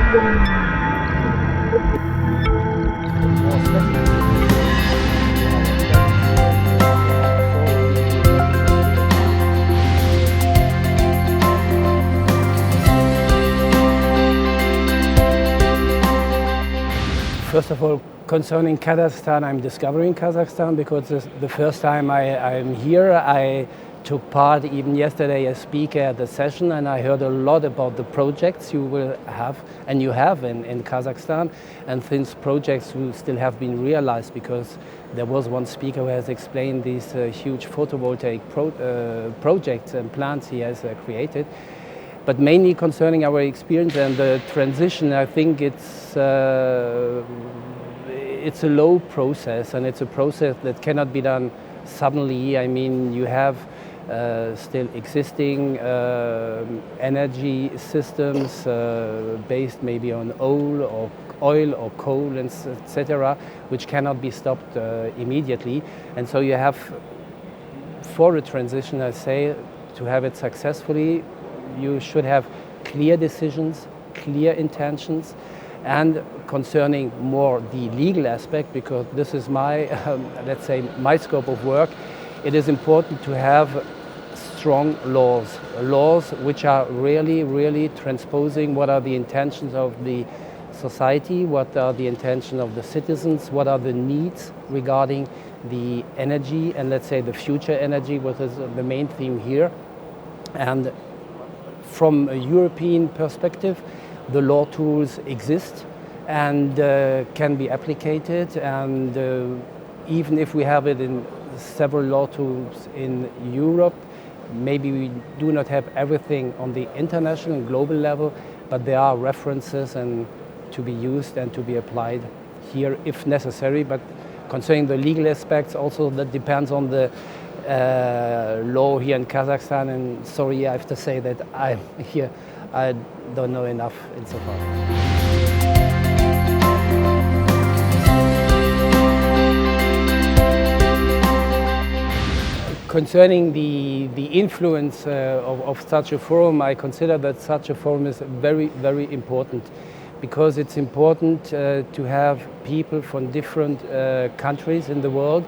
First of all, concerning Kazakhstan, I'm discovering Kazakhstan because it's the first time I'm here. I took part even yesterday as speaker at the session, and I heard a lot about the projects you will have, and you have in Kazakhstan, and these projects will still have been realized, because there was one speaker who has explained these huge photovoltaic projects and plants he has created. But mainly concerning our experience and the transition, I think it's a low process, and it's a process that cannot be done suddenly. I mean, you have still existing energy systems based maybe on oil or coal, and etc., which cannot be stopped immediately. And so you have, for a transition, I say, to have it successfully, you should have clear decisions, clear intentions, and concerning more the legal aspect, because this is my, let's say, my scope of work, it is important to have strong laws which are really transposing what are the intentions of the society, what are the intentions of the citizens, what are the needs regarding the energy, and let's say the future energy, what is the main theme here. And from a European perspective, the law tools exist and can be applied, and even if we have it in several law tools in Europe, maybe we do not have everything on the international and global level, but there are references and to be used and to be applied here if necessary. But concerning the legal aspects, also that depends on the law here in Kazakhstan, and sorry, I have to say that I'm here, I don't know enough insofar. Concerning the influence of such a forum, I consider that such a forum is very important, because it's important to have people from different countries in the world,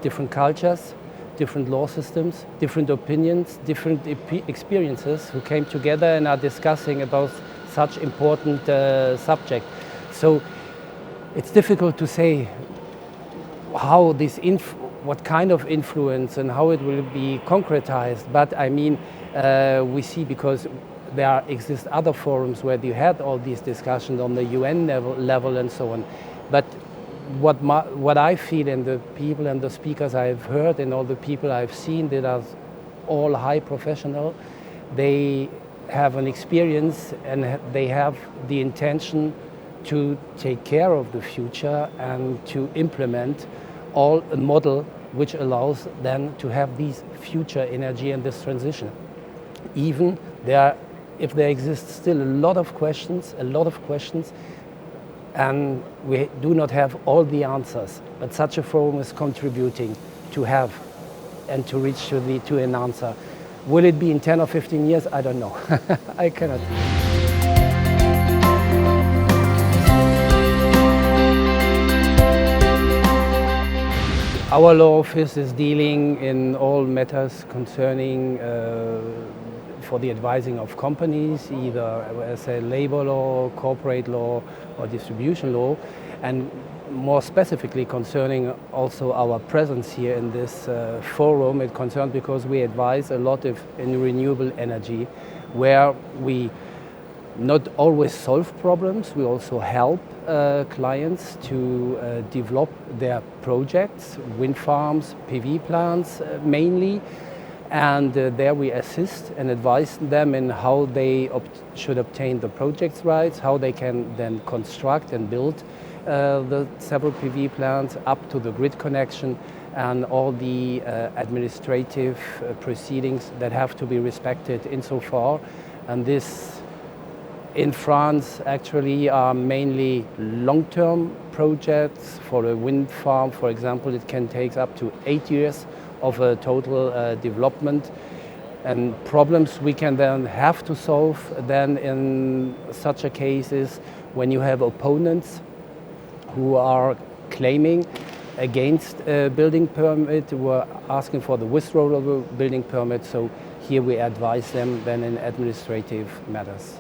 different cultures, different law systems, different opinions, different experiences, who came together and are discussing about such important subject. So it's difficult to say how this what kind of influence and how it will be concretized. But I mean, we see, because there exist other forums where you had all these discussions on the UN level and so on. But what I feel, and the people and the speakers I've heard and all the people I've seen, that are all high professional, they have an experience and they have the intention to take care of the future and to implement a model which allows then to have these future energy and this transition. Even if there exists still a lot of questions, and we do not have all the answers, but such a forum is contributing to have and to reach to an answer. Will it be in 10 or 15 years? I don't know. I cannot. Our law office is dealing in all matters concerning for the advising of companies, either as a labor law, corporate law, or distribution law, and more specifically concerning also our presence here in this forum. It concerns because we advise a lot in renewable energy, where we not always solve problems, we also help clients to develop their projects, wind farms, PV plants mainly, and there we assist and advise them in how they should obtain the project's rights, how they can then construct and build the several PV plants up to the grid connection, and all the administrative proceedings that have to be respected insofar. And this in France actually are mainly long-term projects. For a wind farm, for example, it can take up to 8 years of a total development. And problems we can then have to solve then in such a case is when you have opponents who are claiming against a building permit, who are asking for the withdrawal of a building permit. So here we advise them then in administrative matters.